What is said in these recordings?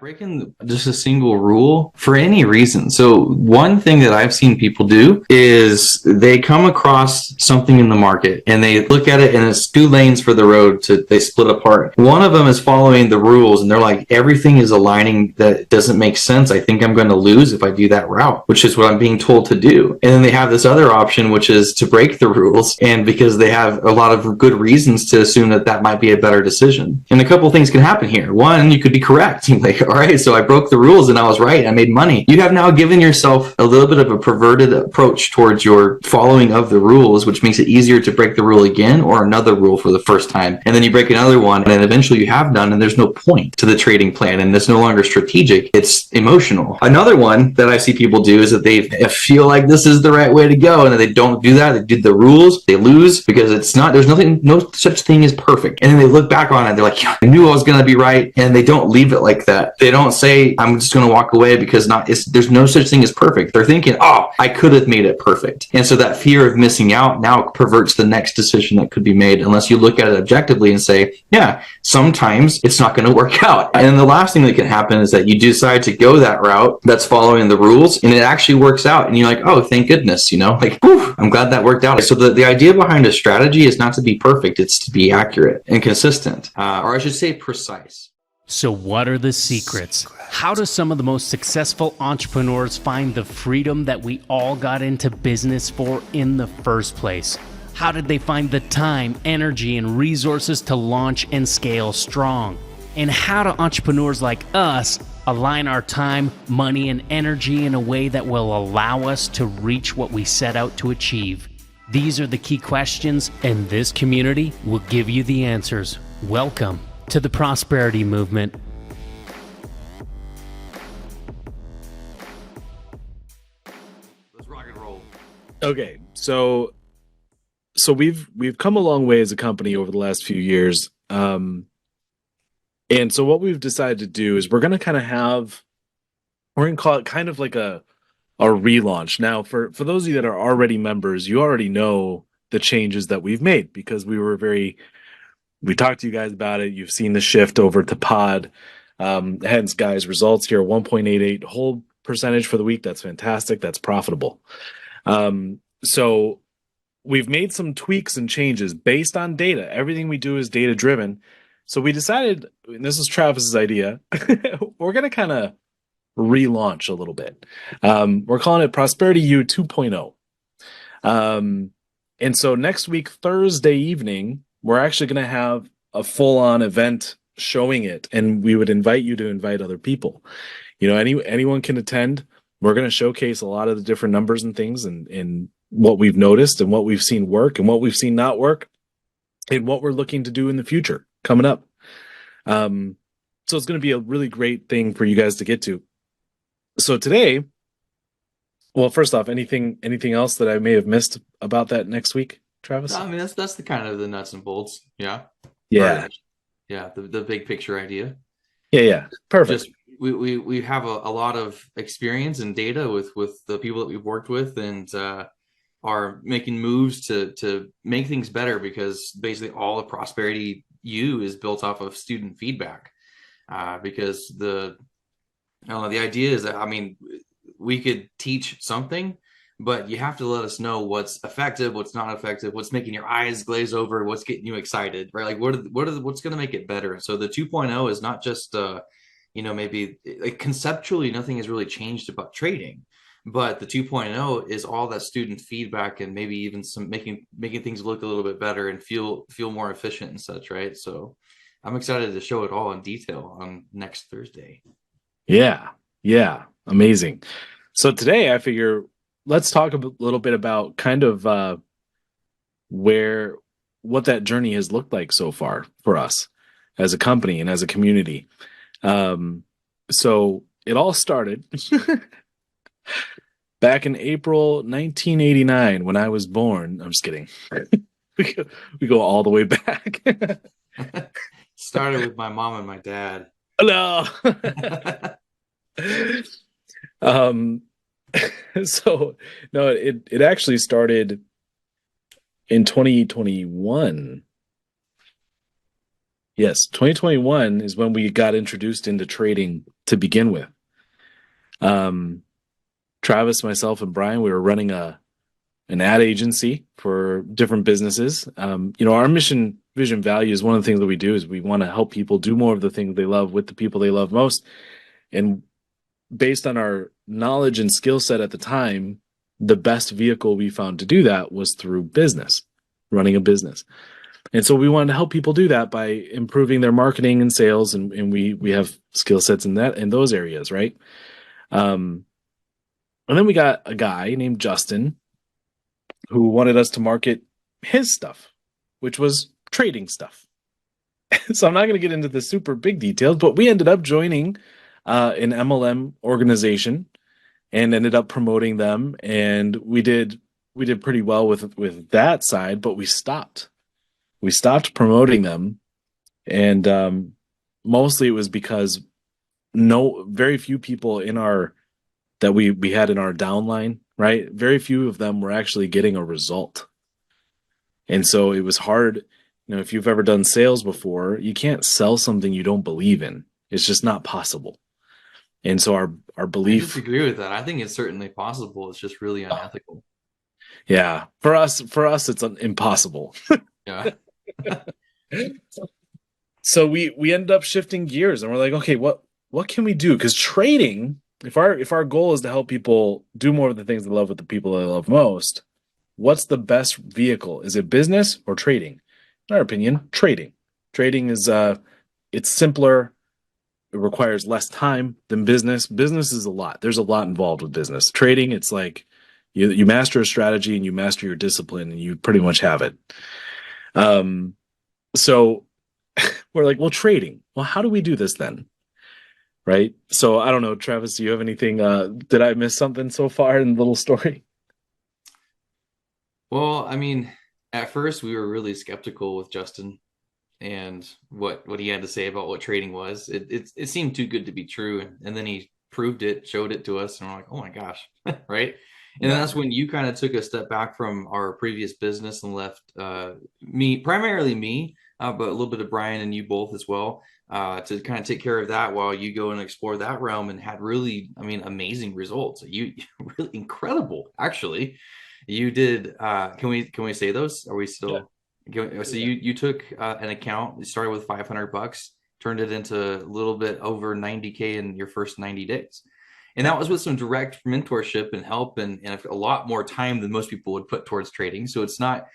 breaking just a single rule for any reason. So one thing that I've seen people do is they come across something in the market and they look at it and it's two lanes for the road they split apart. One of them is following the rules and they're like, everything is aligning that doesn't make sense. I think I'm going to lose if I do that route, which is what I'm being told to do. And then they have this other option, which is to break the rules. And because they have a lot of good reasons to assume that that might be a better decision. And a couple of things can happen here. One, you could be correct. Like, all right, so I broke the rules and I was right. I made money. You have now given yourself a little bit of a perverted approach towards your following of the rules, which makes it easier to break the rule again or another rule for the first time. And then you break another one and then eventually you have done and there's no point to the trading plan and it's no longer strategic. It's emotional. Another one that I see people do is that they feel like this is the right way to go and then they don't do that. They did the rules. They lose because there's no such thing as perfect. And then they look back on it. They're like, yeah, I knew I was going to be right. And they don't leave it like that. They don't say, I'm just going to walk away because there's no such thing as perfect. They're thinking, oh, I could have made it perfect. And so that fear of missing out now perverts the next decision that could be made unless you look at it objectively and say, yeah, sometimes it's not going to work out. And then the last thing that can happen is that you decide to go that route that's following the rules and it actually works out. And you're like, oh, thank goodness, like, whew, I'm glad that worked out. So the idea behind a strategy is not to be perfect. It's to be accurate and consistent, or I should say precise. So what are the secrets? How do some of the most successful entrepreneurs find the freedom that we all got into business for in the first place? How did they find the time, energy, and resources to launch and scale strong? And how do entrepreneurs like us align our time, money, and energy in a way that will allow us to reach what we set out to achieve? These are the key questions, and this community will give you the answers. Welcome to the Prosperity Movement. Let's rock and roll. Okay, so we've come a long way as a company over the last few years, and so what we've decided to do is we're going to call it kind of like a relaunch. Now, for those of you that are already members, you already know the changes that we've made because we talked to you guys about it. You've seen the shift over to pod. Hence, guys, results here, 1.88 whole percentage for the week. That's fantastic. That's profitable. So we've made some tweaks and changes based on data. Everything we do is data driven. So we decided, and this is Travis's idea, we're going to kind of relaunch a little bit. We're calling it ProsperityU 2.0. And so next week, Thursday evening, we're actually going to have a full-on event showing it, and we would invite you to invite other people. Anyone can attend. We're going to showcase a lot of the different numbers and things and what we've noticed and what we've seen work and what we've seen not work and what we're looking to do in the future coming up. So it's going to be a really great thing for you guys to get to. So today, well, first off, anything else that I may have missed about that next week, Travis? I mean, that's the kind of the nuts and bolts. Yeah. Yeah. Yeah. The big picture idea. Yeah. Perfect. Just we have a lot of experience and data with the people that we've worked with and are making moves to make things better because basically all of Prosperity U is built off of student feedback. Because the idea is that, I mean, we could teach something, but you have to let us know what's effective, what's not effective, what's making your eyes glaze over, what's getting you excited, right? Like what's going to make it better. So the 2.0 is not just, maybe like conceptually, nothing has really changed about trading, but the 2.0 is all that student feedback and maybe even some making things look a little bit better and feel more efficient and such, right? So I'm excited to show it all in detail on next Thursday. Yeah. Amazing. So today I figure let's talk a little bit about kind of what that journey has looked like so far for us as a company and as a community. So it all started back in April 1989 when I was born. I'm just kidding. we go all the way back. Started with my mom and my dad. No. So no, it actually started in 2021. Yes, 2021 is when we got introduced into trading to begin with. Um, Travis, myself, and Brian, we were running an ad agency for different businesses. Our mission, vision, value is one of the things that we do is we want to help people do more of the things they love with the people they love most. And based on our knowledge and skill set at the time, the best vehicle we found to do that was through business, running a business. And so we wanted to help people do that by improving their marketing and sales, and we have skill sets in those areas, right? Um, and then we got a guy named Justin who wanted us to market his stuff, which was trading stuff. So I'm not going to get into the super big details, but we ended up joining an MLM organization and ended up promoting them, and we did pretty well with that side, but we stopped promoting them, and mostly it was because very few people in our that we had in our downline, right? Very few of them were actually getting a result. And so it was hard. If you've ever done sales before, you can't sell something you don't believe in. It's just not possible. And so our I belief, disagree with that. I think it's certainly possible. It's just really unethical. yeah, for us, it's impossible. Yeah. So we ended up shifting gears, and we're like, okay, what can we do? Because trading, if our goal is to help people do more of the things they love with the people they love most, what's the best vehicle? Is it business or trading? In our opinion, trading. Trading is it's simpler. It requires less time than business. Business is a lot. There's a lot involved with business. Trading, it's like you master a strategy and you master your discipline and you pretty much have it. So we're like, well, trading. Well, how do we do this then? Right. So I don't know, Travis, do you have anything? Did I miss something so far in the little story? Well, I mean, at first we were really skeptical with Justin and what he had to say about what trading was. It seemed too good to be true, and then he proved it, showed it to us, and we're like, oh my gosh, right? And then Yeah. that's when you kind of took a step back from our previous business and left me, primarily me, but a little bit of Brian and you both as well, to kind of take care of that while you go and explore that realm and had really, I mean, amazing results. You really incredible, actually. You did. Can we say those? Are we Yeah. still? So you took an account. You started with $500, turned it into a little bit over 90K in your first 90 days, and that was with some direct mentorship and help and a lot more time than most people would put towards trading. So it's not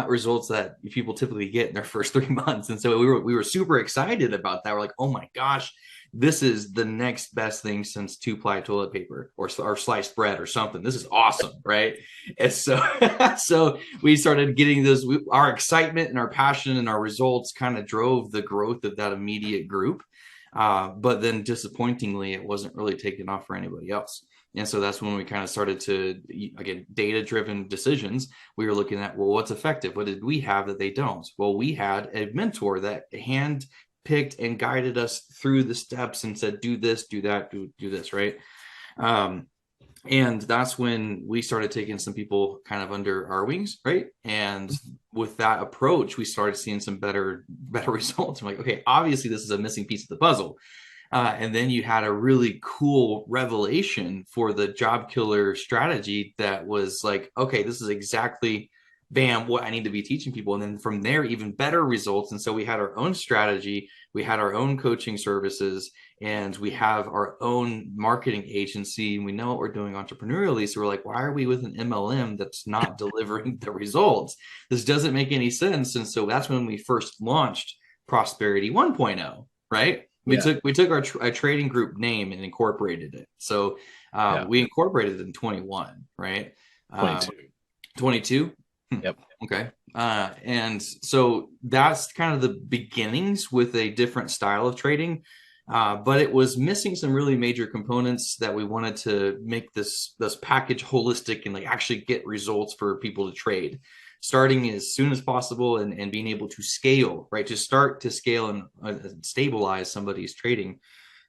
results that people typically get in their first 3 months. And so we were super excited about that. We're like, oh my gosh, this is the next best thing since two-ply toilet paper or sliced bread or something. This is awesome, right? And so so we started getting those. Our excitement and our passion and our results kind of drove the growth of that immediate group. But then disappointingly, it wasn't really taking off for anybody else. And so that's when we kind of started to, again, data driven decisions. We were looking at, well, what's effective? What did we have that they don't? Well, we had a mentor that hand picked and guided us through the steps and said, do this, do that, do this, right? Um, and that's when we started taking some people kind of under our wings, right? And with that approach, we started seeing some better results. I'm like, okay, obviously this is a missing piece of the puzzle. And then you had a really cool revelation for the job killer strategy that was like, okay, this is exactly, bam, what I need to be teaching people. And then from there, even better results. And so we had our own strategy, we had our own coaching services, and we have our own marketing agency. And we know what we're doing entrepreneurially. So we're like, why are we with an MLM that's not delivering the results? This doesn't make any sense. And so that's when we first launched Prosperity 1.0, right? We Yeah. took our trading group name and incorporated it. So Yeah. we incorporated it in 21, right? 22. 22. Yep. Okay. And so that's kind of the beginnings with a different style of trading. But it was missing some really major components that we wanted to make this package holistic and like actually get results for people to trade, starting as soon as possible and being able to scale, right? To start to scale and stabilize somebody's trading.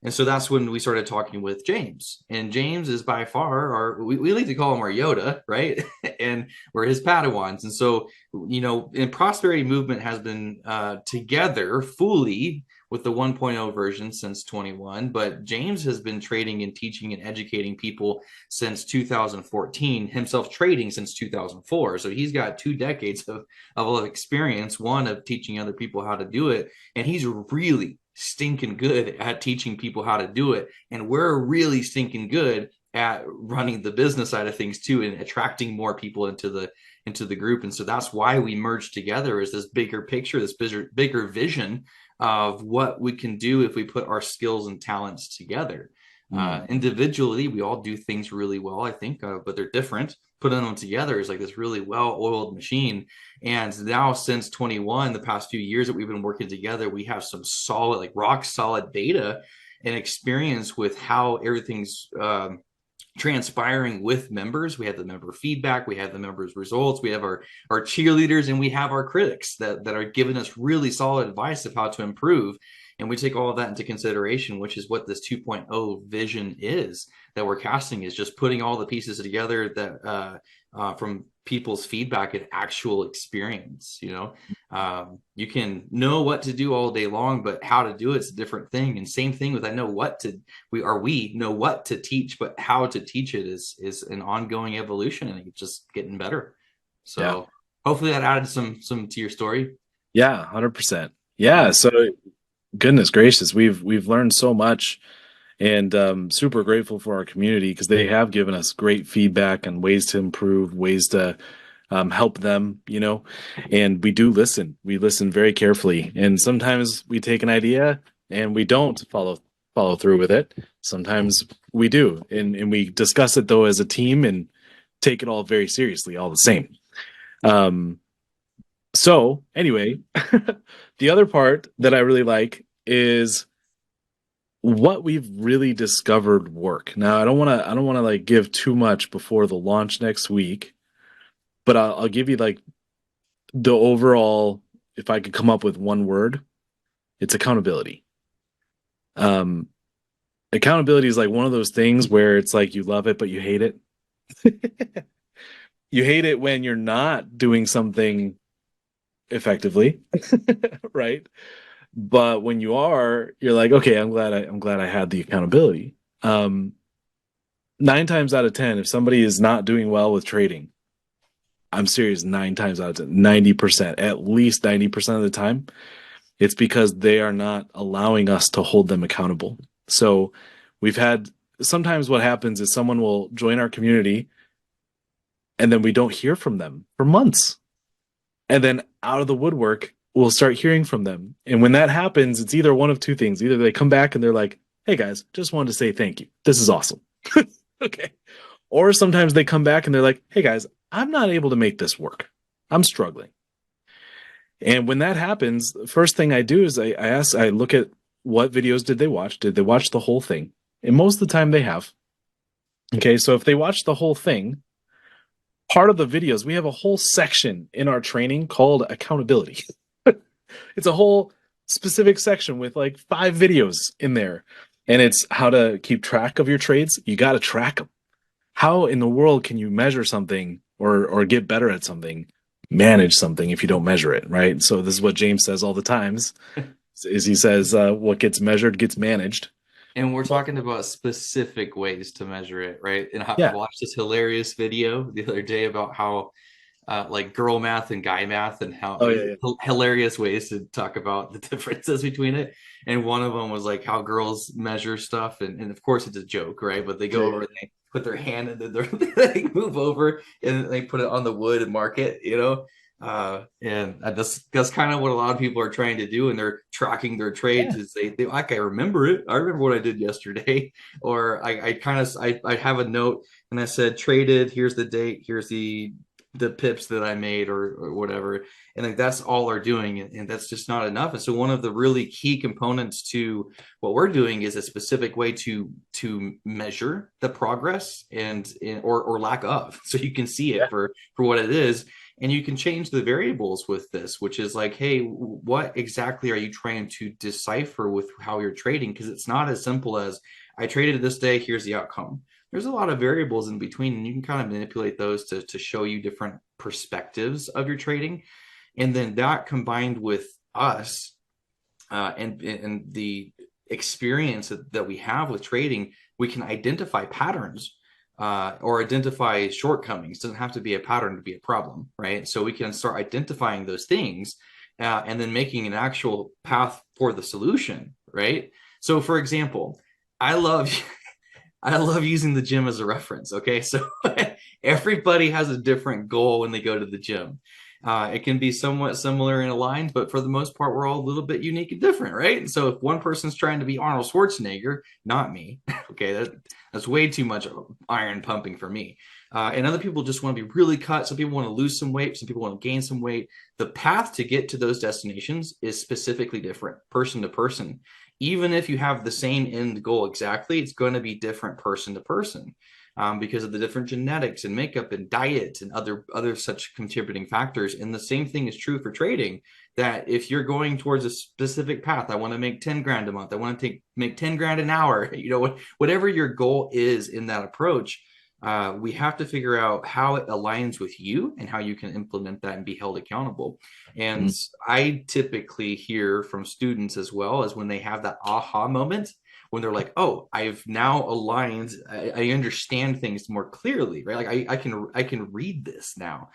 And so that's when we started talking with James. And James is by far we like to call him our Yoda, right? And we're his Padawans. And so, and Prosperity Movement has been together fully with the 1.0 version since 21. But James has been trading and teaching and educating people since 2014, himself trading since 2004. So he's got 2 decades of experience, one of teaching other people how to do it. And he's really stinking good at teaching people how to do it, and we're really stinking good at running the business side of things too, and attracting more people into the group. And so that's why we merged together, is this bigger picture, this bigger vision of what we can do if we put our skills and talents together. Individually, we all do things really well, I think, but they're different. Putting them together is like this really well-oiled machine. And now since 21, the past few years that we've been working together, we have some solid, like rock solid data and experience with how everything's transpiring with members. We have the member feedback, we have the members results, we have our cheerleaders, and we have our critics that are giving us really solid advice of how to improve. And we take all of that into consideration, which is what this 2.0 vision is that we're casting, is just putting all the pieces together that from people's feedback and actual experience. You can know what to do all day long, but how to do it's a different thing. And same thing with, we know what to teach, but how to teach it is an ongoing evolution, and it's just getting better. So hopefully that added some to your story. Yeah, 100%. Yeah. So goodness gracious, we've learned so much, and super grateful for our community, because they have given us great feedback and ways to improve, ways to help them, and we listen very carefully. And sometimes we take an idea and we don't follow through with it. Sometimes we do, and we discuss it though as a team and take it all very seriously, all the same. So anyway, the other part that I really like is what we've really discovered work. Now, I don't want to like give too much before the launch next week, but I'll give you like the overall. If I could come up with one word, it's accountability. Accountability is like one of those things where it's like you love it, but you hate it. You hate it when you're not doing something effectively, right? But when you are, you're like, okay, I'm glad I had the accountability. 9 times out of 10, if somebody is not doing well with trading, I'm serious, 9 times out of 10, 90%, at least 90% of the time, it's because they are not allowing us to hold them accountable. So sometimes what happens is someone will join our community and then we don't hear from them for months. And then out of the woodwork, we'll start hearing from them. And when that happens, it's either one of two things. Either they come back and they're like, hey guys, just wanted to say thank you. This is awesome. Okay. Or sometimes they come back and they're like, hey guys, I'm not able to make this work. I'm struggling. And when that happens, the first thing I do is I look at what videos did they watch? Did they watch the whole thing? And most of the time they have. Okay. So if they watch the whole thing, part of the videos, we have a whole section in our training called accountability. It's a whole specific section with like 5 videos in there. And it's how to keep track of your trades. You got to track them. How in the world can you measure something or get better at something, manage something if you don't measure it, right? So this is what James says all the times, is he says what gets measured gets managed. And we're talking about specific ways to measure it, right? And I Yeah. watched this hilarious video the other day about how like girl math and guy math, and how hilarious ways to talk about the differences between it. And one of them was like how girls measure stuff, and of course it's a joke, right? But they go over and they put their hand and they move over and they put it on the wood and mark it, and that's kind of what a lot of people are trying to do, and they're tracking their trades. Is they like, I remember it. I remember what I did yesterday, or I have a note and I said traded. Here's the date. Here's the pips that I made, or whatever. And like that's all they're doing, and that's just not enough. And so one of the really key components to what we're doing is a specific way to measure the progress or lack of, so you can see it for what it is. And you can change the variables with this, which is like, hey, what exactly are you trying to decipher with how you're trading? Because it's not as simple as I traded this day, here's the outcome. There's a lot of variables in between, and you can kind of manipulate those to show you different perspectives of your trading. And then that combined with us and the experience that we have with trading, we can identify patterns or identify shortcomings. It doesn't have to be a pattern to be a problem, right? So we can start identifying those things and then making an actual path for the solution, right? So, for example, I love I love using the gym as a reference. Okay, so everybody has a different goal when they go to the gym. It can be somewhat similar and aligned, but for the most part, we're all a little bit unique and different, right? And so if one person's trying to be Arnold Schwarzenegger, not me, okay, that's way too much iron pumping for me. And other people just want to be really cut. Some people want to lose some weight. Some people want to gain some weight. The path to get to those destinations is specifically different, person to person. Even if you have the same end goal exactly, it's going to be different person to person because of the different genetics and makeup and diet and other such contributing factors. And the same thing is true for trading, that if you're going towards a specific path, I want to make 10 grand a month, I want to make 10 grand an hour, whatever your goal is in that approach, we have to figure out how it aligns with you and how you can implement that and be held accountable. And I typically hear from students as well as when they have that aha moment, when they're like, oh, I've now aligned, I understand things more clearly, right? Like I can read this now,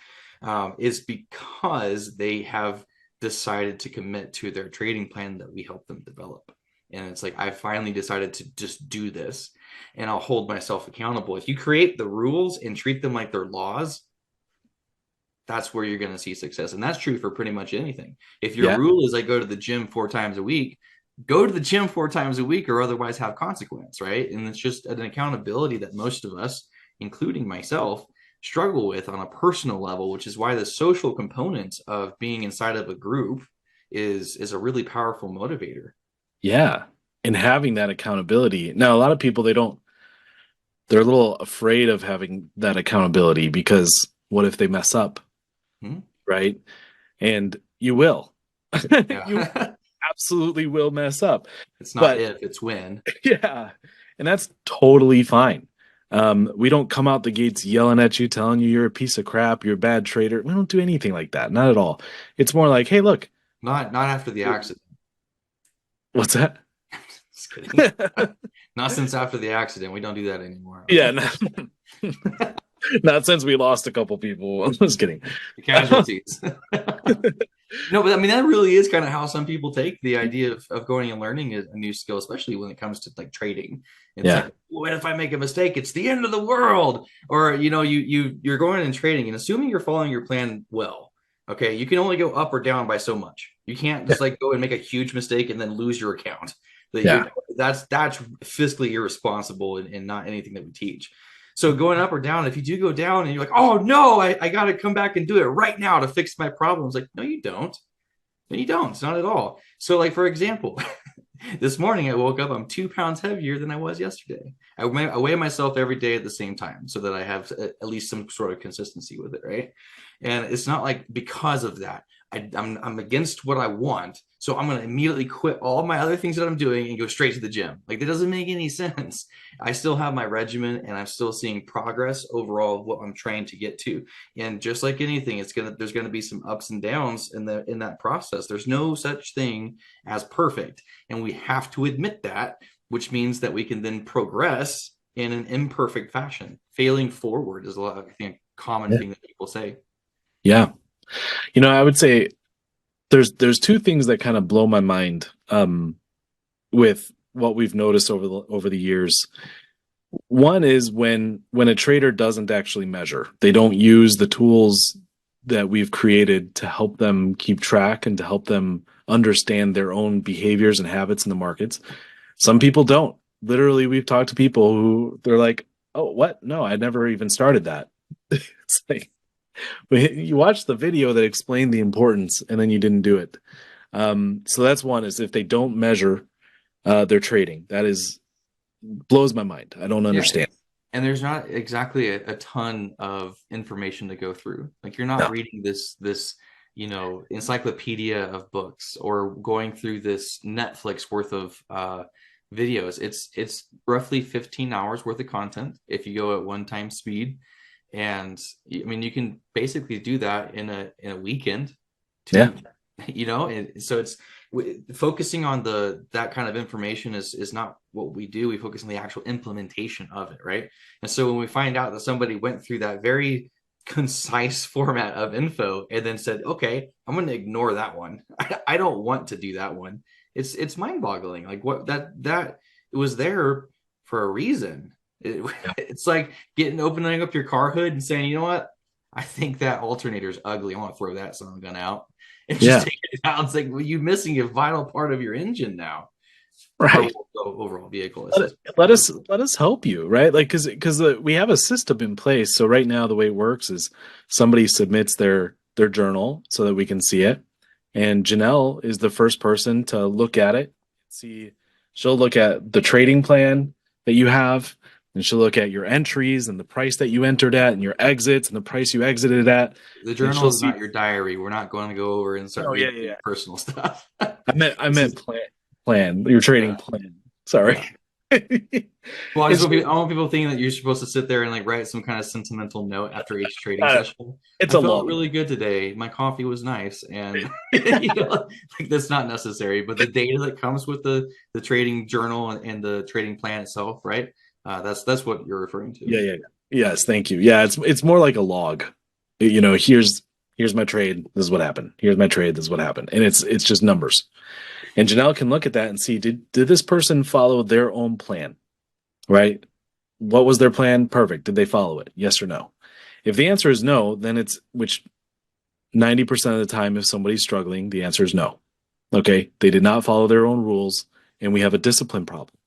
is because they have decided to commit to their trading plan that we help them develop. And it's like, I finally decided to just do this and I'll hold myself accountable. If you create the rules and treat them like they're laws, that's where you're going to see success. And that's true for pretty much anything. If your rule is I go to the gym 4 times a week, go to the gym 4 times a week or otherwise have consequence, right? And it's just an accountability that most of us, including myself, struggle with on a personal level, which is why the social component of being inside of a group is a really powerful motivator. Yeah. And having that accountability. Now, a lot of people, they're a little afraid of having that accountability because what if they mess up? Right? And you will. You absolutely will mess up. It's not if, it's when. Yeah. And that's totally fine. We don't come out the gates yelling at you, telling you you're a piece of crap, you're a bad trader. We don't do anything like that. Not at all. It's more like, hey, look. Not after the accident. What's that? Just kidding. Not since after the accident. We don't do that anymore. Yeah. Not since we lost a couple people. I'm just kidding. The casualties. No, but I mean, that really is kind of how some people take the idea of going and learning a new skill, especially when it comes to like trading. It's like, what if I make a mistake? It's the end of the world. Or, you're going and trading and assuming you're following your plan well. Okay. You can only go up or down by so much. You can't just like go and make a huge mistake and then lose your account. That's fiscally irresponsible and not anything that we teach. So going up or down, if you do go down and you're like, oh no, I got to come back and do it right now to fix my problems. Like, no, you don't. No, you don't. It's not at all. So like, for example, this morning I woke up, I'm 2 pounds heavier than I was yesterday. I weigh myself every day at the same time so that I have at least some sort of consistency with it, right? And it's not like because of that, I'm against what I want. So I'm going to immediately quit all my other things that I'm doing and go straight to the gym. Like that doesn't make any sense. I still have my regimen and I'm still seeing progress overall of what I'm trying to get to. And just like anything, there's going to be some ups and downs in that process. There's no such thing as perfect. And we have to admit that, which means that we can then progress in an imperfect fashion. Failing forward is I think, a common thing that people say. Yeah. I would say there's 2 things that kind of blow my mind with what we've noticed over the years. One is when a trader doesn't actually measure. They don't use the tools that we've created to help them keep track and to help them understand their own behaviors and habits in the markets. Some people don't. Literally, we've talked to people who they're like, oh, what? No, I never even started that. It's like, you watched the video that explained the importance and then you didn't do it. So that's one, is if they don't measure their trading, that blows my mind. I don't understand. And there's not exactly a ton of information to go through. Like you're not No. reading this encyclopedia of books or going through this Netflix worth of videos. It's roughly 15 hours worth of content if you go at one time speed. And I mean, you can basically do that in a weekend Yeah. too, and so it's focusing on that kind of information is not what we do. We focus on the actual implementation of it, right? And so when we find out that somebody went through that very concise format of info and then said, okay, I'm going to ignore that one. I don't want to do that one. It's mind-boggling. Like what that it was there for a reason. It's like opening up your car hood and saying, you know what? I think that alternator is ugly. I want to throw that son of a gun out and just Yeah. take it out. It's like, well, you're missing a vital part of your engine now, or Right. overall vehicle Let, assist. let us help you, right? Like, because we have a system in place. So right now, the way it works is somebody submits their journal so that we can see it, and Janelle is the first person to look at it. See, she'll look at the trading plan that you have, and she'll look at your entries and the price that you entered at, and your exits and the price you exited at, The and journal she'll is see. not your diary. We're not going to go over and start Oh yeah, reading yeah, your yeah. personal stuff. I This meant is plan your trading yeah, plan. Sorry. yeah. Well, It's I want people thinking that you're supposed to sit there and like write some kind of sentimental note after each trading uh, session. it's I a felt log. really good today. My coffee was nice, and like that's not necessary. But the data that comes with the trading journal and the trading plan itself, right? That's what you're referring to. Yeah, yeah, yeah. Yes, thank you. Yeah, it's more like a log. Here's my trade. This is what happened. Here's my trade. This is what happened. And it's just numbers. And Janelle can look at that and see, did this person follow their own plan? Right? What was their plan? Perfect. Did they follow it? Yes or no? If the answer is no, then it's which 90% of the time, if somebody's struggling, the answer is no. Okay. They did not follow their own rules, and we have a discipline problem.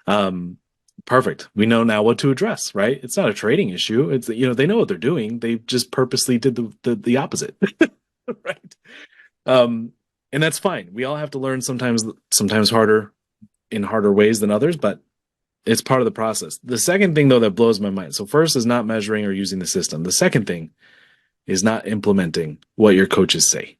Um, perfect. We know now what to address, right? It's not a trading issue. It's they know what they're doing. They just purposely did the opposite. Right. Um, and that's fine. We all have to learn sometimes harder in harder ways than others, but it's part of the process. The second thing though that blows my mind. So first is not measuring or using the system. The second thing is not implementing what your coaches say.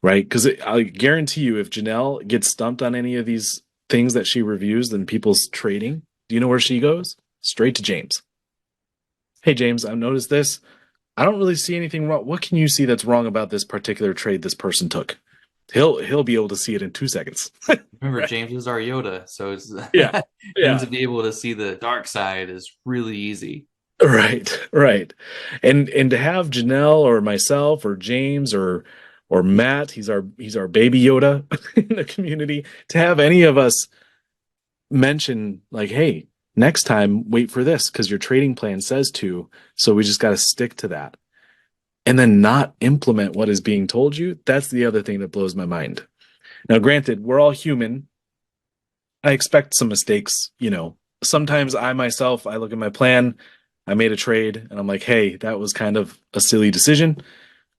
Right? Because I guarantee you, if Janelle gets stumped on any of these things that she reviews and people's trading, do you know where she goes? Straight to James. Hey, James, I've noticed this. I don't really see anything wrong. What can you see that's wrong about this particular trade this person took? He'll be able to see it in 2 seconds. Remember, Right? James is our Yoda, so it's Yeah. him Yeah. to be able to see the dark side is really easy. Right, right. And to have Janelle or myself or James or Matt, he's our baby Yoda in the community, to have any of us mention like, hey, next time wait for this because your trading plan says to, so we just got to stick to that. And then not implement what is being told you, that's the other thing that blows my mind. Now, granted, we're all human. I expect some mistakes. Sometimes I myself, I look at my plan, I made a trade, and I'm like, hey, that was kind of a silly decision.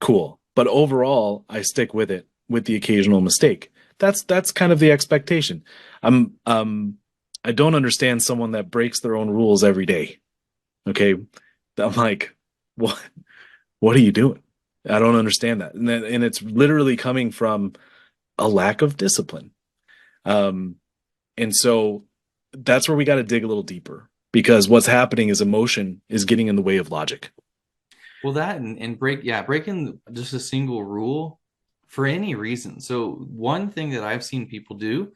Cool. But overall, I stick with it with the occasional mistake. That's kind of the expectation. I don't understand someone that breaks their own rules every day. Okay. I'm like, what are you doing? I don't understand that. And it's literally coming from a lack of discipline. Um, and so that's where we got to dig a little deeper because what's happening is emotion is getting in the way of logic. Well, that and breaking just a single rule for any reason. So one thing that I've seen people do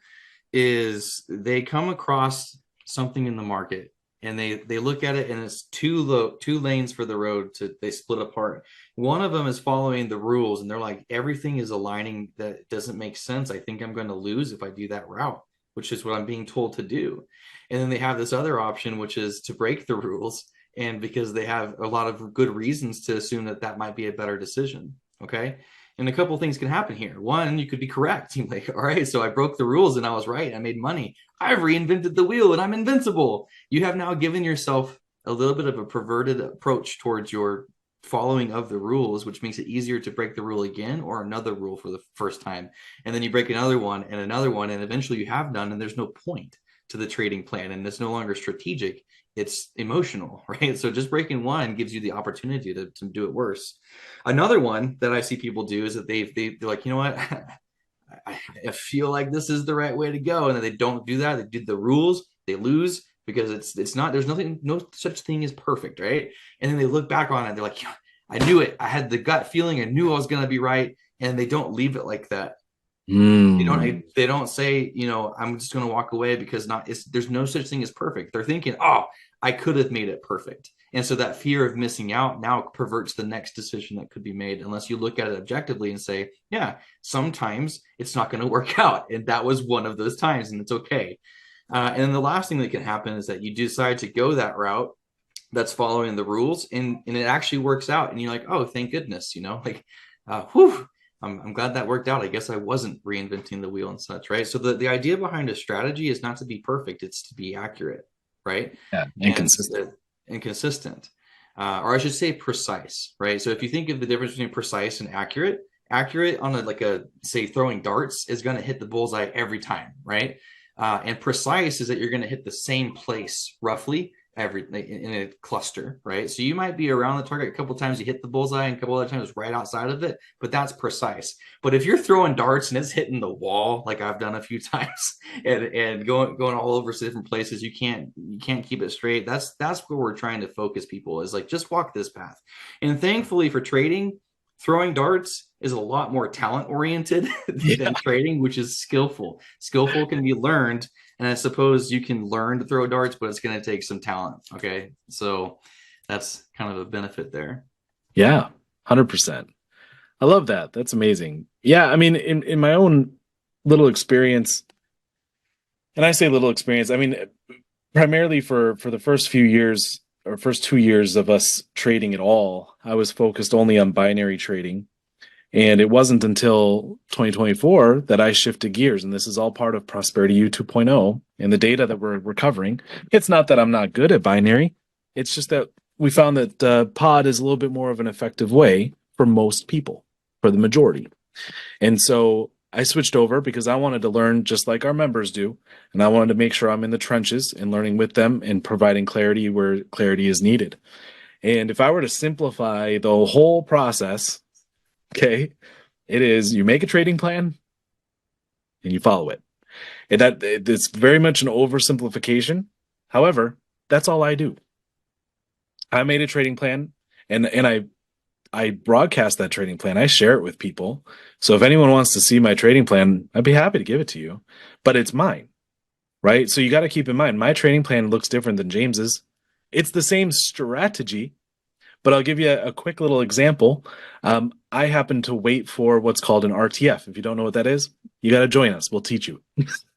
is they come across something in the market and they look at it and it's two lanes for the road to they split apart. One of them is following the rules and they're like everything is aligning that doesn't make sense. I think I'm going to lose if I do that route, which is what I'm being told to do. And then they have this other option which is to break the rules and because they have a lot of good reasons to assume that that might be a better decision. Okay. And a couple of things can happen here. One, you could be correct. You're like, all right, so I broke the rules and I was right. I made money. I've reinvented the wheel and I'm invincible. You have now given yourself a little bit of a perverted approach towards your following of the rules, which makes it easier to break the rule again or another rule for the first time. And then you break another one, and eventually you have none, and there's no point. to the trading plan, and it's no longer strategic, it's emotional, right? So just breaking one gives you the opportunity to do it worse. Another one that I see people do is that they're like, you know what, I feel like this is the right way to go, and then they don't do that. They do the rules, they lose because it's not, there's nothing, no such thing as perfect, right? And then they look back on it, they're like, I knew it, I had the gut feeling, I knew I was going to be right. And they don't leave it like that. Mm. They don't say, I'm just going to walk away because there's no such thing as perfect. They're thinking, oh, I could have made it perfect. And so that fear of missing out now perverts the next decision that could be made, unless you look at it objectively and say, yeah, sometimes it's not going to work out. And that was one of those times, and it's okay. And then the last thing that can happen is that you decide to go that route that's following the rules, and it actually works out. And you're like, oh, thank goodness, like, whew, I'm glad that worked out. I guess I wasn't reinventing the wheel and such, right? So the idea behind a strategy is not to be perfect, it's to be accurate, right? Yeah, And inconsistent. consistent, or I should say precise, right? So if you think of the difference between precise and accurate on like a, say, throwing darts is going to hit the bullseye every time, right? And precise is that you're going to hit the same place roughly in a cluster, right? So you might be around the target a couple of times, you hit the bullseye, and a couple other times right outside of it, but that's precise. But if you're throwing darts and it's hitting the wall, like I've done a few times, and going all over to different places, you can't keep it straight. That's where we're trying to focus people, is like, just walk this path. And thankfully for trading, throwing darts is a lot more talent oriented than trading, which is skillful. Skillful can be learned, and I suppose you can learn to throw darts, but it's going to take some talent. Okay. So that's kind of a benefit there. Yeah, 100%. I love that. That's amazing. Yeah, I mean, in my own little experience, and I say little experience, I mean, primarily for the first few years or first 2 years of us trading at all, I was focused only on binary trading. And it wasn't until 2024 that I shifted gears. And this is all part of ProsperityU 2.0 and the data that we're covering. It's not that I'm not good at binary. It's just that we found that pod is a little bit more of an effective way for most people, for the majority. And so I switched over because I wanted to learn just like our members do. And I wanted to make sure I'm in the trenches and learning with them and providing clarity where clarity is needed. And if I were to simplify the whole process, okay, it is you make a trading plan and you follow it. And it's very much an oversimplification. However, that's all I do. I made a trading plan, and I broadcast that trading plan. I share it with people. So if anyone wants to see my trading plan, I'd be happy to give it to you. But it's mine, right? So you got to keep in mind, my trading plan looks different than James's. It's the same strategy, but I'll give you a quick little example. I happen to wait for what's called an RTF. If you don't know what that is, you got to join us. We'll teach you.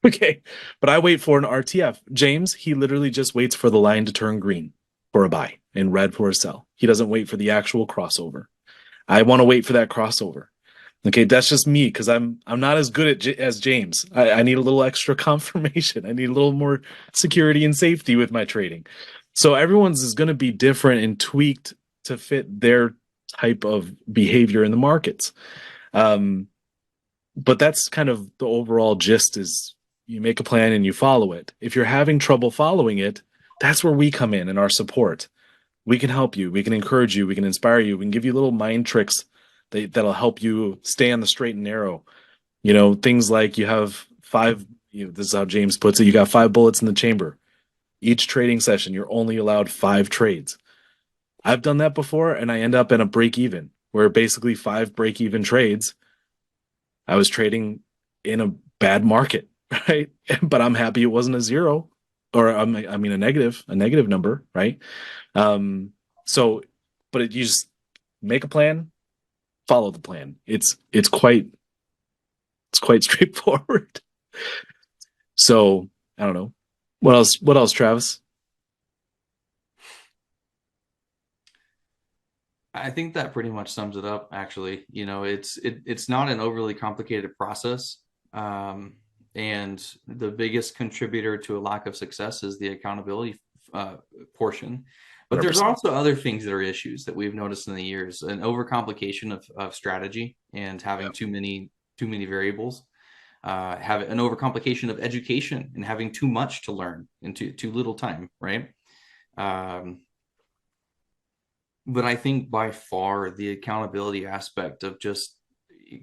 Okay. But I wait for an RTF. James, he literally just waits for the line to turn green for a buy and red for a sell. He doesn't wait for the actual crossover. I want to wait for that crossover. Okay, that's just me because I'm not as good as James. I need a little extra confirmation. I need a little more security and safety with my trading. So everyone's is going to be different and tweaked to fit their type of behavior in the markets. But that's kind of the overall gist, is you make a plan and you follow it. If you're having trouble following it, that's where we come in and our support. We can help you. We can encourage you. We can inspire you. We can give you little mind tricks that'll help you stay on the straight and narrow. Things like you have five, this is how James puts it, you got 5 bullets in the chamber. Each trading session, you're only allowed 5 trades. I've done that before, and I end up in a break even, where basically 5 break even trades. I was trading in a bad market, right? But I'm happy it wasn't a 0, or I mean a negative number, right? But you just make a plan, follow the plan. It's quite straightforward. So I don't know. What else, Travis? I think that pretty much sums it up, actually. It's not an overly complicated process. And the biggest contributor to a lack of success is the accountability portion. But there's 100%. also other things that are issues that we've noticed in the years: an overcomplication of strategy and having too many variables. have an overcomplication of education and having too much to learn in too little time, right? But I think by far the accountability aspect of just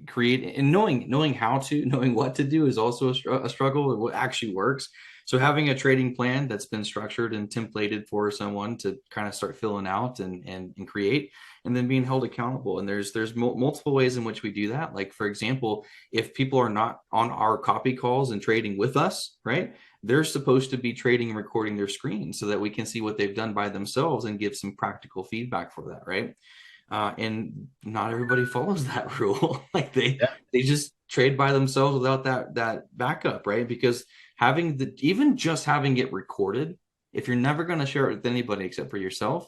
create and knowing how to knowing what to do is also a struggle of what actually works. So having a trading plan that's been structured and templated for someone to kind of start filling out and create, and then being held accountable. And there's multiple ways in which we do that. Like, for example, if people are not on our copy calls and trading with us, right, they're supposed to be trading and recording their screen so that we can see what they've done by themselves and give some practical feedback for that, right? And not everybody follows that rule. Like they just trade by themselves without that backup, right? Because even just having it recorded, if you're never going to share it with anybody except for yourself,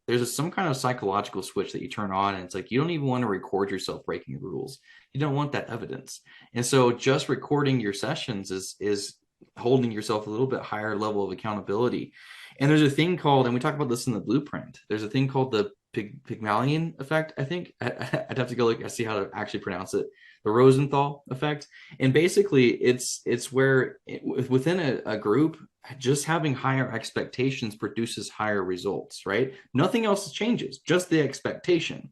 there's some kind of psychological switch that you turn on, and it's like you don't even want to record yourself breaking rules. You don't want that evidence. And so just recording your sessions is holding yourself a little bit higher level of accountability. And there's a thing called, and we talk about this in the blueprint, there's a thing called the Pygmalion effect, I think. I'd have to go look, I see how to actually pronounce it. The Rosenthal effect. And basically it's where within a group, just having higher expectations produces higher results, right? Nothing else changes, just the expectation.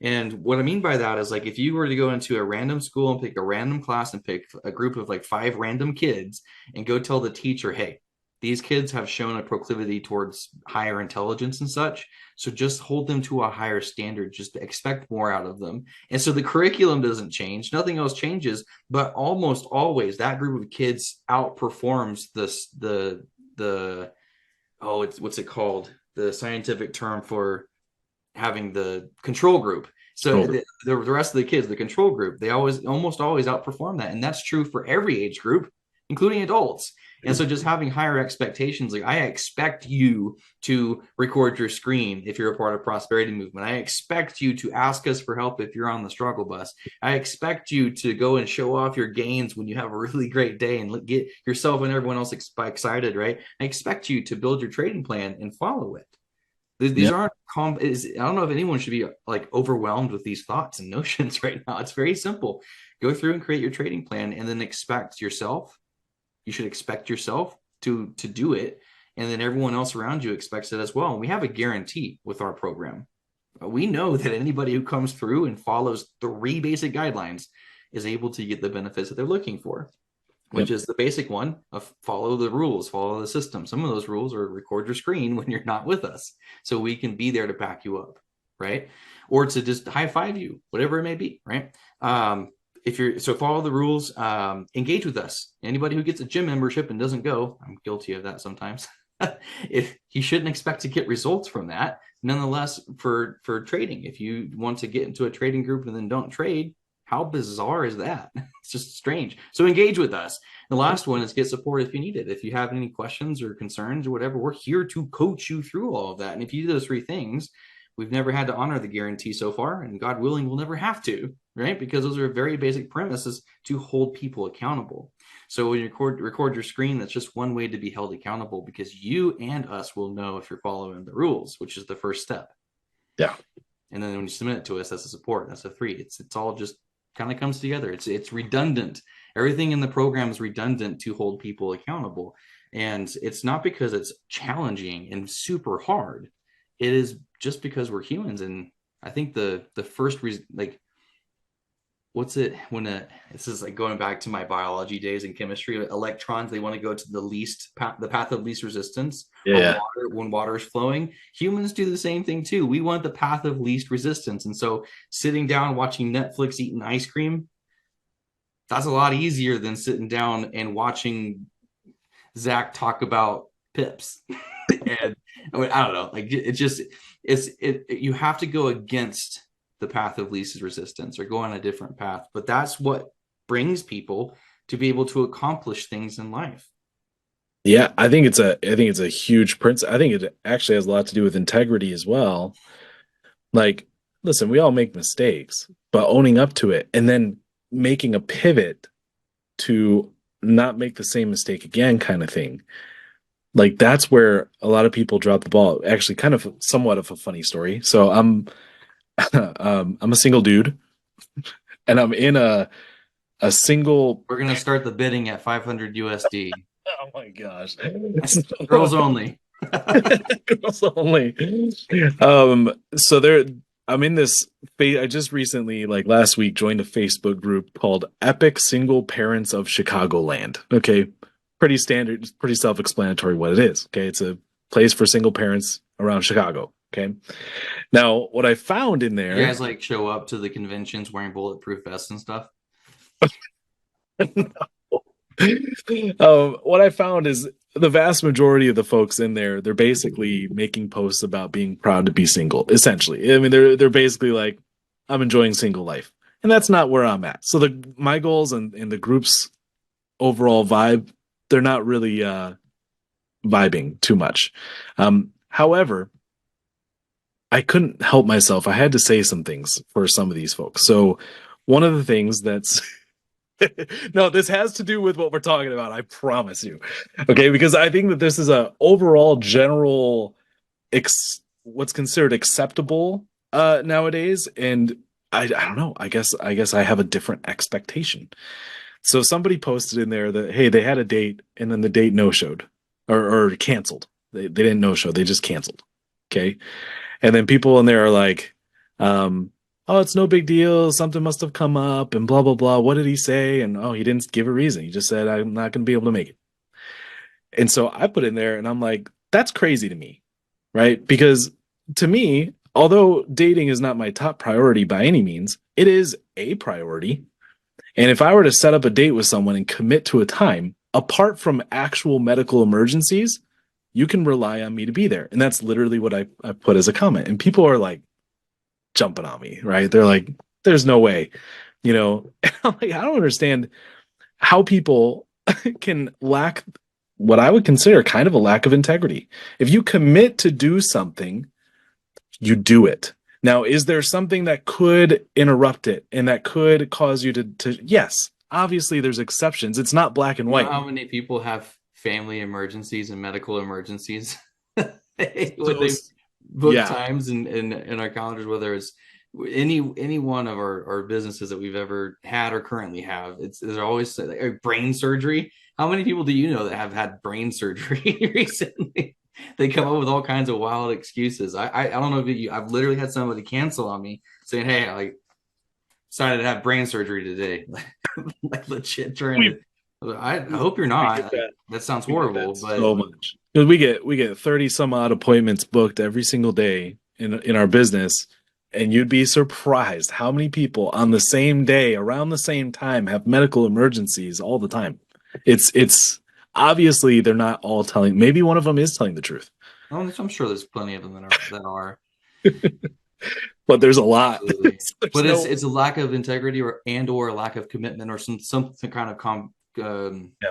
And what I mean by that is, like, if you were to go into a random school and pick a random class and pick a group of like 5 random kids and go tell the teacher, hey, these kids have shown a proclivity towards higher intelligence and such, so just hold them to a higher standard, just expect more out of them. And so the curriculum doesn't change, nothing else changes, but almost always that group of kids outperforms the oh, it's what's it called? The scientific term for having the control group. So the rest of the kids, the control group, they almost always outperform that. And that's true for every age group, including adults. And so just having higher expectations, like, I expect you to record your screen if you're a part of Prosperity Movement. I expect you to ask us for help if you're on the struggle bus. I expect you to go and show off your gains when you have a really great day and get yourself and everyone else excited, right? I expect you to build your trading plan and follow it. These aren't I don't know if anyone should be like overwhelmed with these thoughts and notions right now. It's very simple. Go through and create your trading plan, and then expect yourself. You should expect yourself to do it, and then everyone else around you expects it as well. And we have a guarantee with our program. We know that anybody who comes through and follows 3 basic guidelines is able to get the benefits that they're looking for, which is the basic one of follow the rules, follow the system. Some of those rules are record your screen when you're not with us, so we can be there to back you up, right? Or to just high five you, whatever it may be, right? So follow the rules, engage with us. Anybody who gets a gym membership and doesn't go, I'm guilty of that sometimes. If you shouldn't expect to get results from that, nonetheless, for trading, if you want to get into a trading group and then don't trade, how bizarre is that? It's just strange. So engage with us. The last one is get support if you need it. If you have any questions or concerns or whatever, we're here to coach you through all of that. And if you do those 3 things, we've never had to honor the guarantee so far, and God willing, we'll never have to, right? Because those are very basic premises to hold people accountable. So when you record your screen, that's just one way to be held accountable, because you and us will know if you're following the rules, which is the first step. Yeah. And then when you submit it to us, that's a support. That's a 3. It's all just kind of comes together. It's redundant. Everything in the program is redundant to hold people accountable. And it's not because it's challenging and super hard. It is just because we're humans. And I think the first reason, like, what's it when this is like going back to my biology days in chemistry, electrons, they want to go to the path of least resistance. When water is flowing. Humans do the same thing too. We want the path of least resistance. And so sitting down watching Netflix eating ice cream, that's a lot easier than sitting down and watching Zach talk about pips. And I don't know, like, you have to go against the path of least resistance or go on a different path. But that's what brings people to be able to accomplish things in life. Yeah, I think it's a huge principle. I think it actually has a lot to do with integrity as well. Like, listen, we all make mistakes, but owning up to it and then making a pivot to not make the same mistake again, kind of thing. Like, that's where a lot of people drop the ball. Actually, kind of somewhat of a funny story. So I'm a single dude, and I'm in a a single. We're gonna start the bidding at 500 USD. Oh my gosh. Girls only. Girls only. So there, I'm in this. I just recently, like last week, joined a Facebook group called Epic Single Parents of Chicagoland. Okay, pretty standard, pretty self-explanatory what it is. Okay, it's a place for single parents around Chicago. Okay, now what I found in You there. guys like show up to the conventions wearing bulletproof vests and stuff? What I found is the vast majority of the folks in there, they're basically making posts about being proud to be single, essentially. I mean, they're basically like, I'm enjoying single life. And that's not where I'm at. So my goals and the group's overall vibe, they're not really vibing too much. However, I couldn't help myself. I had to say some things for some of these folks. So one of the things that's no, this has to do with what we're talking about. I promise you. Okay, because I think that this is a overall general what's considered acceptable nowadays, and I don't know. I guess I have a different expectation. So somebody posted in there that hey, they had a date and then the date no showed or canceled. They didn't no show. They just canceled. Okay, and then people in there are like, oh, it's no big deal. Something must have come up and blah, blah, blah. What did he say? And oh, he didn't give a reason. He just said, I'm not going to be able to make it. And so I put in there and I'm like, that's crazy to me. Right. Because to me, although dating is not my top priority by any means, it is a priority. And if I were to set up a date with someone and commit to a time, apart from actual medical emergencies, you can rely on me to be there. And that's literally what I put as a comment. And people are like jumping on me, right? They're like, there's no way, you know. I'm like, I don't understand how people can lack what I would consider kind of a lack of integrity. If you commit to do something, you do it. Now, is there something that could interrupt it and that could cause you to yes, obviously there's exceptions. It's not black and You know white. how many people have family emergencies and medical emergencies when they Those, book yeah, times in our calendars, whether it's any one of our businesses that we've ever had or currently have. There's always like brain surgery. How many people do you know that have had brain surgery recently? They come up with all kinds of wild excuses. I don't know if I've literally had somebody cancel on me saying, "Hey, I decided to have brain surgery today." Like legit trying we to. I hope you're we not. get that. That sounds We get horrible, that but so much because we get 30 some odd appointments booked every single day in our business, and you'd be surprised how many people on the same day around the same time have medical emergencies all the time. It's obviously they're not all telling. Maybe one of them is telling the truth, I'm sure there's plenty of them that are. but there's a lot. Absolutely. There's But no it's a lack of integrity or a lack of commitment or some kind of yeah,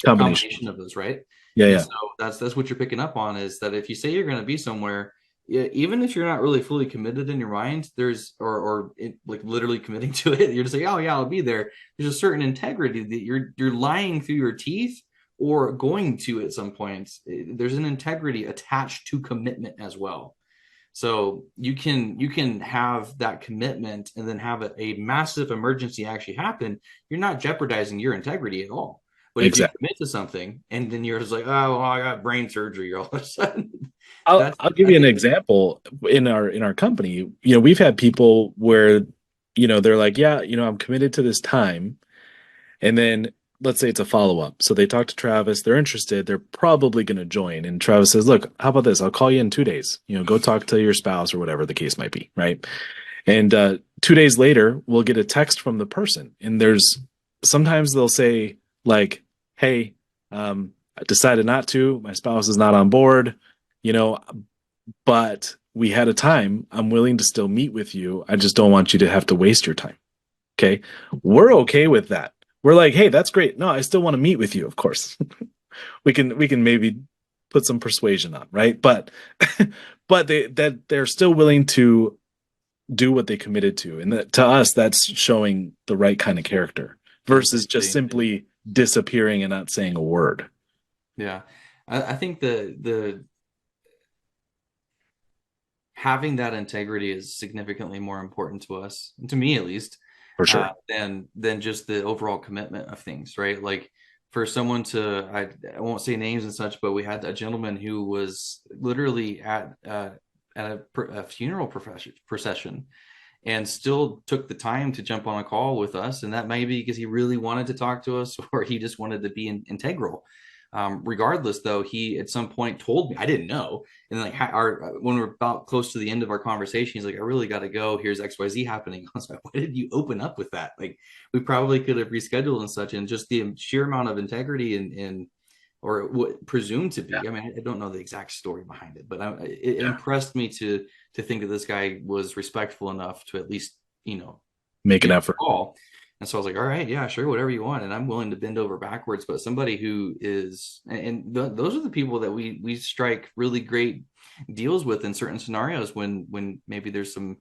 combination. combination of those, right? Yeah, And yeah, so that's what you're picking up on is that if you say you're going to be somewhere, even if you're not really fully committed in your mind, there's like literally committing to it, you're just like, oh yeah, I'll be there. There's a certain integrity that you're lying through your teeth or going to at some point. There's an integrity attached to commitment as well. So you can have that commitment and then have a massive emergency actually happen. You're not jeopardizing your integrity at all. But if you exactly. commit to something and then you're just like, oh, well, I got brain surgery all of a sudden, I'll that's I'll give I you an think example in our company. We've had people where they're like, yeah, I'm committed to this time, and then let's say it's a follow up. So they talk to Travis, they're interested, they're probably going to join, and Travis says, look, how about this? I'll call you in 2 days. Go talk to your spouse or whatever the case might be, right? And 2 days later, we'll get a text from the person, and there's sometimes they'll say like, hey, I decided not to. My spouse is not on board. You know, but we had a time. I'm willing to still meet with you. I just don't want you to have to waste your time. Okay. We're okay with that. We're like, hey, that's great. No, I still want to meet with you, of course. we can maybe put some persuasion on, right? But but they're still willing to do what they committed to. And that, to us, that's showing the right kind of character versus just consistency. simply disappearing and not saying a word. Yeah. I think the having that integrity is significantly more important to us, and to me at least, For sure. than just the overall commitment of things, right? Like for someone to, I won't say names and such, but we had a gentleman who was literally at a funeral procession and still took the time to jump on a call with us. And that may be because he really wanted to talk to us or he just wanted to be integral. Regardless, though, he at some point told me, I didn't know. And like when we're about close to the end of our conversation, he's like, I really got to go. Here's XYZ happening. I was like, why did you open up with that? Like, we probably could have rescheduled and such. And just the sheer amount of integrity and or what presumed to be. Yeah. I mean, I don't know the exact story behind it, but it Yeah. impressed me to think that this guy was respectful enough to at least, Make an get effort. the call. And so I was like, all right, yeah, sure, whatever you want. And I'm willing to bend over backwards. But somebody who is, those are the people that we strike really great deals with in certain scenarios when maybe there's some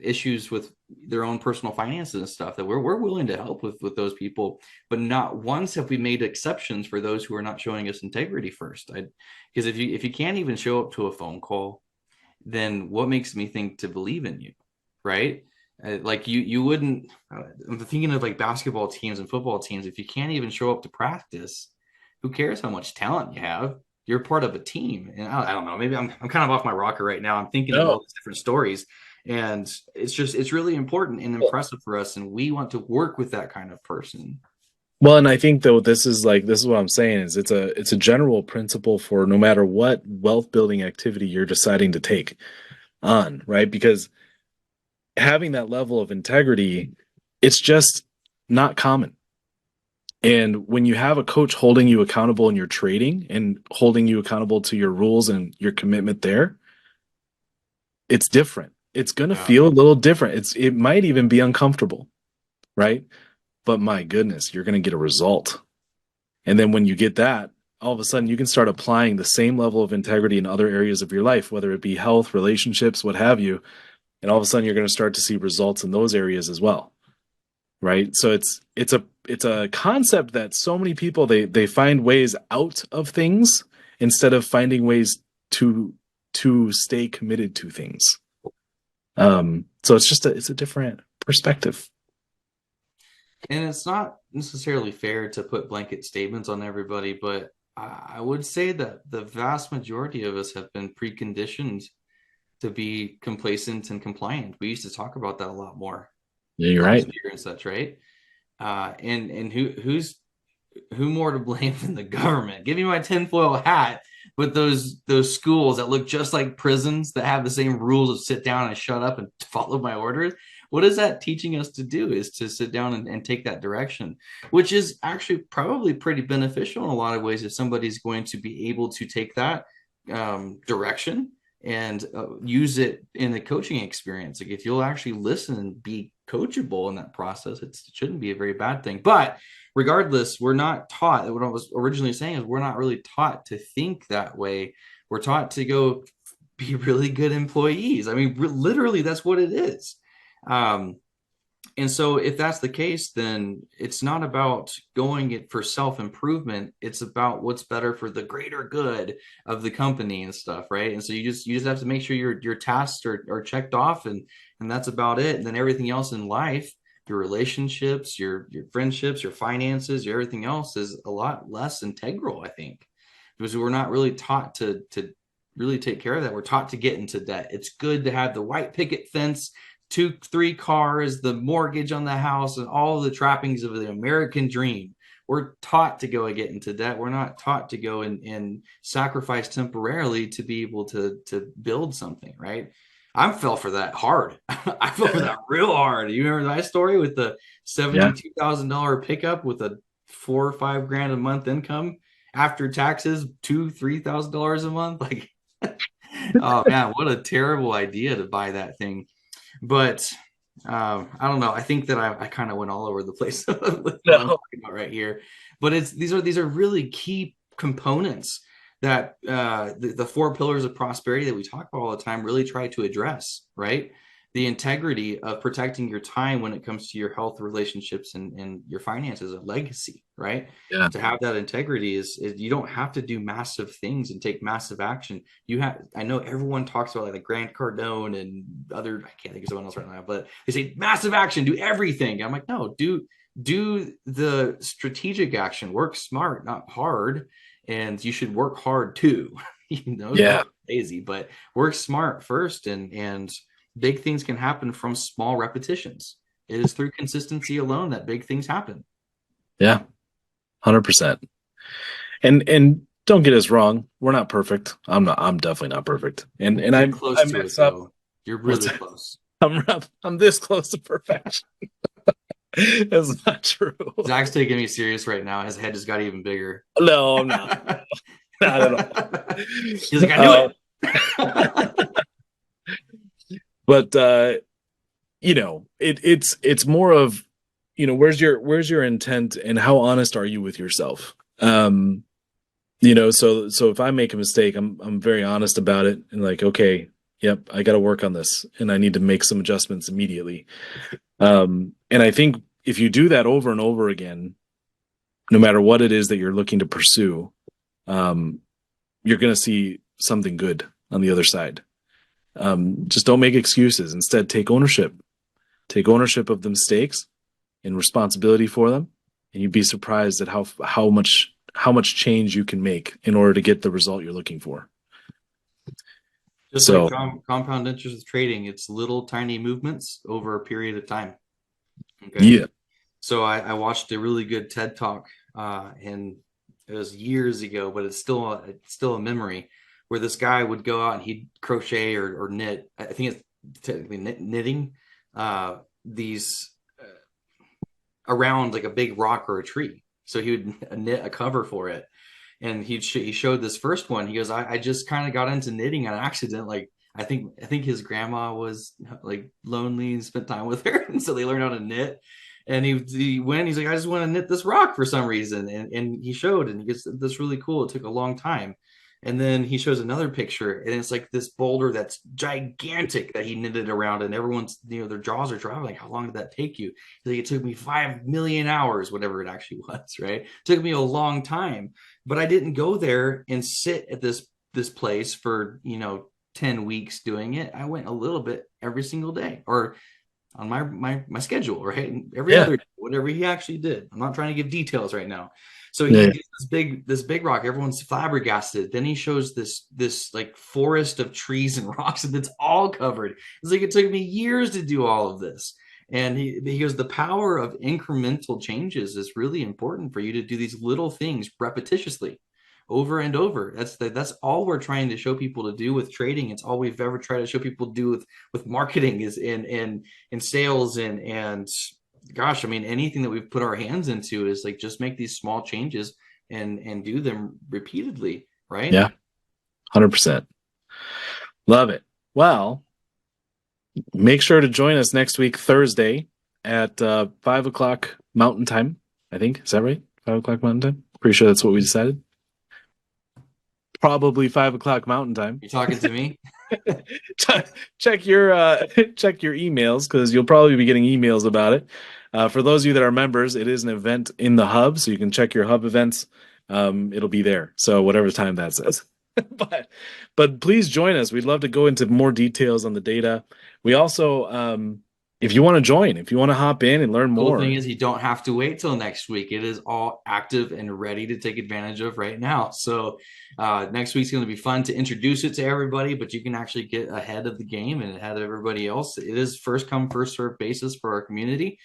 issues with their own personal finances and stuff, that we're willing to help with those people. But not once have we made exceptions for those who are not showing us integrity first. Because if you can't even show up to a phone call, then what makes me think to believe in you, right? Like you wouldn't. I'm thinking of like basketball teams and football teams. If you can't even show up to practice, who cares how much talent you have? You're part of a team. And I don't know. Maybe I'm kind of off my rocker right now. I'm thinking of No. all these different stories, and it's really important and impressive for us, and we want to work with that kind of person. Well, and I think though this is what I'm saying is it's a general principle for no matter what wealth building activity you're deciding to take on, right? Because having that level of integrity, it's just not common. And when you have a coach holding you accountable in your trading and holding you accountable to your rules and your commitment there, it's different. It's going to feel a little different. It might even be uncomfortable, right? But my goodness, you're going to get a result. And then when you get that, all of a sudden you can start applying the same level of integrity in other areas of your life, whether it be health, relationships, what have you. And all of a sudden you're going to start to see results in those areas as well. Right? So it's a concept that so many people they find ways out of things instead of finding ways to stay committed to things. So it's a different perspective. And it's not necessarily fair to put blanket statements on everybody, but I would say that the vast majority of us have been preconditioned to be complacent and compliant. We used to talk about that a lot more Yeah, you're last right. year and such, right? And who more to blame than the government? Give me my tinfoil hat. But those schools that look just like prisons that have the same rules of sit down and shut up and follow my orders. What is that teaching us to do is to sit down and take that direction, which is actually probably pretty beneficial in a lot of ways if somebody's going to be able to take that direction and use it in the coaching experience. Like if you'll actually listen and be coachable in that process, it shouldn't be a very bad thing. But regardless, we're not taught. What I was originally saying is we're not really taught to think that way. We're taught to go be really good employees. I mean, literally, that's what it is. And so if that's the case, then it's not about going it for self-improvement. It's about what's better for the greater good of the company and stuff, right? And so you just have to make sure your tasks are checked off, and that's about it. And then everything else in life, your relationships, your friendships, your finances, your everything else is a lot less integral, I think, because we're not really taught to really take care of that. We're taught to get into debt. It's good to have the white picket fence, 2, 3 cars, the mortgage on the house, and all the trappings of the American dream. We're taught to go and get into debt. We're not taught to go and sacrifice temporarily to be able to build something, right? I fell for that hard. I fell for that real hard. You remember my story with the $72,000 pickup with a 4 or 5 grand a month income after taxes, $2,000-3,000 a month? Like, oh man, what a terrible idea to buy that thing. But I don't know. I think that I kind of went all over the place with what I'm talking about right here. But these are really key components that the 4 pillars of prosperity that we talk about all the time really try to address, right? the integrity of protecting your time when it comes to your health, relationships, and your finances, a legacy, right? Yeah. To have that integrity is you don't have to do massive things and take massive action. You have, I know everyone talks about like Grant Cardone and other, I can't think of someone else right now, but they say massive action, do everything. I'm like, no, do the strategic action, work smart, not hard. And you should work hard too. Yeah. Don't be lazy, but work smart first, and big things can happen from small repetitions. It is through consistency alone that big things happen. Yeah. 100%. And don't get us wrong, we're not perfect. I'm definitely not perfect. And You're I close to it mess up. though. You're What's really that? close. I'm this close to perfection. That's not true. Zach's taking me serious right now. His head just got even bigger. No, I'm not. Not at all. He's like, I knew it. But it's more of, where's your intent and how honest are you with yourself? So if I make a mistake, I'm very honest about it and like, okay, yep, I got to work on this and I need to make some adjustments immediately. And I think if you do that over and over again, no matter what it is that you're looking to pursue, you're going to see something good on the other side. Just don't make excuses. Instead, take ownership. Take ownership of the mistakes and responsibility for them, and you'd be surprised at how much change you can make in order to get the result you're looking for. Just So, like compound interest with trading, it's little tiny movements over a period of time. Okay. yeah, So I watched a really good TED talk, and it was years ago, but it's still a memory, where this guy would go out and he'd crochet or knit. I think it's technically knitting these around like a big rock or a tree. So he would knit a cover for it, and he showed this first one. He goes, I just kind of got into knitting on accident. Like I think his grandma was like lonely and spent time with her, and so they learned how to knit. And he went, he's like, I just want to knit this rock for some reason. And he showed, and he gets this really cool. It took a long time. And then he shows another picture, and it's like this boulder that's gigantic that he knitted around, and everyone's, their jaws are dropping. Like, how long did that take you? He's like, it took me 5 million hours, whatever it actually was, right? It took me a long time, but I didn't go there and sit at this place for 10 weeks doing it. I went a little bit every single day, or on my schedule, right? And every other day, whatever he actually did. I'm not trying to give details right now. So he gets this big rock. Everyone's flabbergasted. Then he shows this like forest of trees and rocks, and it's all covered. It's like, it took me years to do all of this. And he goes, the power of incremental changes is really important for you to do these little things repetitiously over and over. That's all we're trying to show people to do with trading. It's all we've ever tried to show people to do with marketing is in sales and gosh, I mean, anything that we've put our hands into is like, just make these small changes and do them repeatedly, right? Yeah, 100%. Love it. Well, make sure to join us next week, Thursday at 5 o'clock Mountain Time. I think, is that right? 5 o'clock Mountain Time. Pretty sure that's what we decided. Probably 5 o'clock Mountain Time. You talking to me? check your emails, because you'll probably be getting emails about it. For those of you that are members, it is an event in the hub, so you can check your hub events. It'll be there, so whatever time that says. but please join us. We'd love to go into more details on the data. We also, if you want to join, if you want to hop in and learn more. The cool thing is, you don't have to wait till next week. It is all active and ready to take advantage of right now. So next week's going to be fun to introduce it to everybody, but you can actually get ahead of the game and ahead of everybody else. It is first come, first served basis for our community.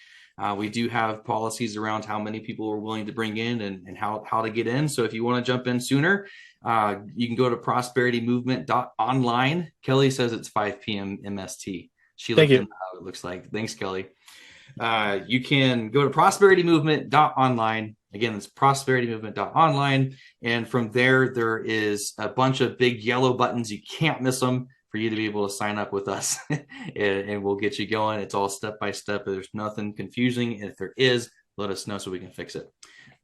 We do have policies around how many people we're willing to bring in and how to get in. So if you want to jump in sooner, you can go to prosperitymovement.online. Kelly says it's 5 p.m. MST. She looked into how it looks like. Thanks, Kelly. You can go to prosperitymovement.online. Again, it's prosperitymovement.online. And from there is a bunch of big yellow buttons. You can't miss them for you to be able to sign up with us. and we'll get you going. It's all step-by-step. There's nothing confusing. And if there is, let us know so we can fix it.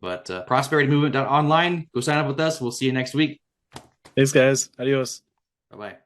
But prosperitymovement.online, go sign up with us. We'll see you next week. Thanks, guys. Adios. Bye-bye.